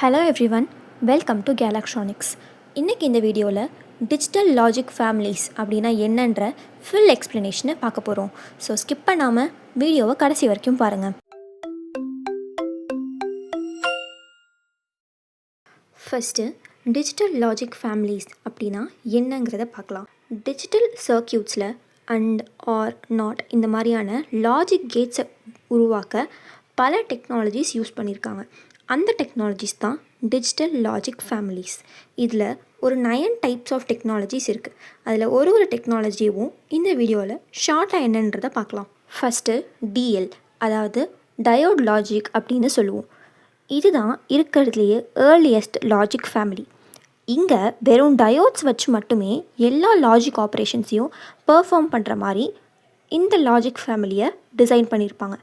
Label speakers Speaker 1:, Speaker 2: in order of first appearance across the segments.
Speaker 1: Hello everyone, welcome to Galectronics. இன்றைக்கி இந்த வீடியோவில் டிஜிட்டல் லாஜிக் ஃபேமிலிஸ் அப்படின்னா என்னன்ற ஃபுல் எக்ஸ்ப்ளனேஷனை பார்க்க போகிறோம். ஸோ ஸ்கிப் பண்ணாமல் வீடியோவை கடைசி வரைக்கும் பாருங்கள். ஃபஸ்ட்டு டிஜிட்டல் லாஜிக் ஃபேமிலிஸ் அப்படின்னா என்னங்கிறத பார்க்கலாம். டிஜிட்டல் சர்க்யூட்ஸில் அண்ட் ஆர் நாட் இந்த மாதிரியான லாஜிக் கேட்ஸை உருவாக்க பல டெக்னாலஜிஸ் யூஸ் பண்ணியிருக்காங்க. அந்த டெக்னாலஜிஸ் தான் டிஜிட்டல் லாஜிக் ஃபேமிலிஸ். இதில் ஒரு 9 டைப்ஸ் ஆஃப் டெக்னாலஜிஸ் இருக்குது. அதில் ஒரு டெக்னாலஜியும் இந்த வீடியோவில் ஷார்ட்டாக என்னன்றதை பார்க்கலாம். ஃபஸ்ட்டு டிஎல், அதாவது டயோட் லாஜிக் அப்படின்னு சொல்லுவோம். இதுதான் இருக்கிறதுலையே ஏர்லியஸ்ட் லாஜிக் ஃபேமிலி. இங்கே வெறும் டயோட்ஸ் வச்சு மட்டுமே எல்லா லாஜிக் ஆப்ரேஷன்ஸையும் பெர்ஃபார்ம் பண்ணுற மாதிரி இந்த லாஜிக் ஃபேமிலியை டிசைன் பண்ணியிருப்பாங்க.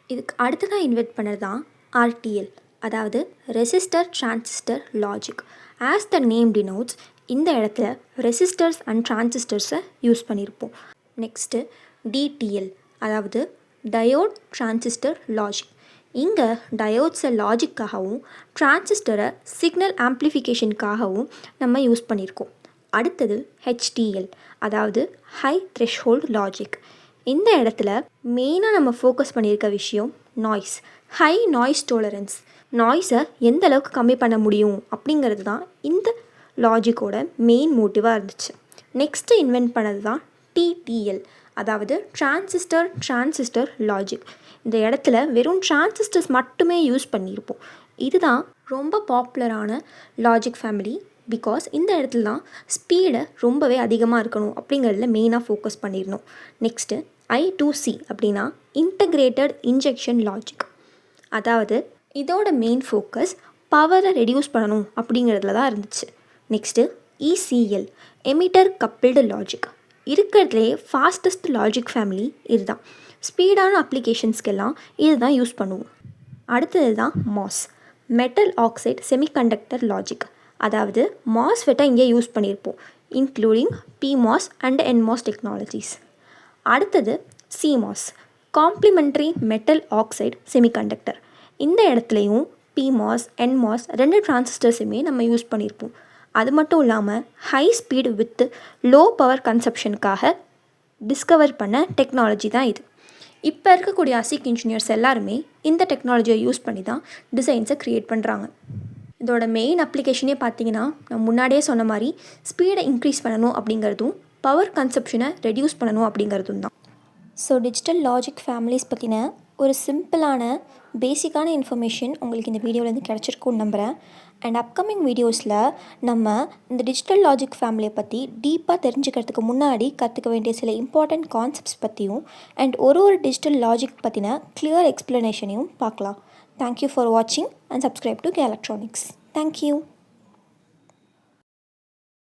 Speaker 1: இதுக்கு அடுத்ததாக இன்வெர்ட் பண்ணது தான் ஆர்டிஎல், அதாவது resistor transistor logic. As the name denotes, இந்த இடத்துல ரெசிஸ்டர்ஸ் அண்ட் டிரான்சிஸ்டர்ஸை யூஸ் பண்ணியிருப்போம். நெக்ஸ்ட்டு டிடிஎல், அதாவது டயோட் டிரான்சிஸ்டர் லாஜிக். இங்கே டயோட்ஸை லாஜிக்காகவும் டிரான்சிஸ்டரை சிக்னல் ஆம்ப்ளிஃபிகேஷனுக்காகவும் நம்ம யூஸ் பண்ணியிருக்கோம். அடுத்தது ஹெச்டிஎல், அதாவது ஹை த்ரெஷ்ஹோல்ட் லாஜிக். இந்த இடத்துல மெயினாக நம்ம ஃபோக்கஸ் பண்ணியிருக்க விஷயம் நாய்ஸ், ஹை நாய்ஸ் டோலரன்ஸ். நாய்ஸை எந்த அளவுக்கு கம்மி பண்ண முடியும் அப்படிங்கிறது தான் இந்த லாஜிக்கோட மெயின் மோட்டிவாக இருந்துச்சு. நெக்ஸ்ட்டு இன்வென்ட் பண்ணது தான் டிடிஎல், அதாவது டிரான்சிஸ்டர் லாஜிக். இந்த இடத்துல வெறும் டிரான்சிஸ்டர்ஸ் மட்டுமே யூஸ் பண்ணியிருப்போம். இதுதான் ரொம்ப பாப்புலரான லாஜிக் ஃபேமிலி. பிகாஸ் இந்த இடத்துல தான் ஸ்பீடை ரொம்பவே அதிகமாக இருக்கணும் அப்படிங்கிறதுல மெயினாக ஃபோக்கஸ் பண்ணிடணும். நெக்ஸ்ட்டு I2C அப்படின்னா இன்டகிரேட்டட் இன்ஜெக்ஷன் லாஜிக். அதாவது இதோட மெயின் ஃபோக்கஸ் பவரை ரெடியூஸ் பண்ணணும் அப்படிங்கிறதுல தான் இருந்துச்சு. Next ECL, emitter coupled logic. இருக்கிறதுலே ஃபாஸ்டஸ்ட் லாஜிக் ஃபேமிலி இதுதான். ஸ்பீடான அப்ளிகேஷன்ஸ்க்கெல்லாம் இது தான் யூஸ் பண்ணுவோம். அடுத்தது தான் MOS, metal oxide semiconductor logic. அதாவது மாஸ்ஃபெட்டை இங்கே யூஸ் பண்ணியிருப்போம், including PMOS and NMOS technologies. அடுத்தது CMOS, complementary metal oxide semiconductor. இந்த இடத்துலையும் பிமாஸ் என்மாஸ் 2 டிரான்சிஸ்டர்ஸுமே நம்ம யூஸ் பண்ணியிருப்போம். அது மட்டும் இல்லாமல் high speed with low power கன்சப்ஷனுக்காக டிஸ்கவர் பண்ண டெக்னாலஜி தான் இது. இப்போ இருக்கக்கூடிய ASIC இன்ஜினியர்ஸ் எல்லாருமே இந்த டெக்னாலஜியை யூஸ் பண்ணி தான் டிசைன்ஸை க்ரியேட் பண்ணுறாங்க. இதோட மெயின் அப்ளிகேஷனே பார்த்திங்கன்னா, நான் முன்னாடியே சொன்ன மாதிரி ஸ்பீடை இன்க்ரீஸ் பண்ணணும் அப்படிங்கிறதும் பவர் கன்சப்ஷனை ரெடியூஸ் பண்ணணும் அப்படிங்கிறதும் தான். ஸோ டிஜிட்டல் லாஜிக் ஃபேமிலிஸ் பற்றின ஒரு சிம்பிளான பேசிக்கான இன்ஃபர்மேஷன் உங்களுக்கு இந்த வீடியோவிலேருந்து கிடச்சிருக்குன்னு நம்புகிறேன். அண்ட் அப்கமிங் வீடியோஸில் நம்ம இந்த டிஜிட்டல் லாஜிக் ஃபேமிலியை பற்றி டீப்பாக தெரிஞ்சுக்கிறதுக்கு முன்னாடி கற்றுக்க வேண்டிய சில இம்பார்ட்டண்ட் கான்செப்ட்ஸ் பற்றியும் அண்ட் ஒரு டிஜிட்டல் லாஜிக் பற்றின கிளியர் எக்ஸ்ப்ளனேஷனையும் பார்க்கலாம். தேங்க்யூ ஃபார் வாட்சிங் அண்ட் சப்ஸ்கிரைப் டு கேலக்ட்ரானிக்ஸ். தேங்க்யூ.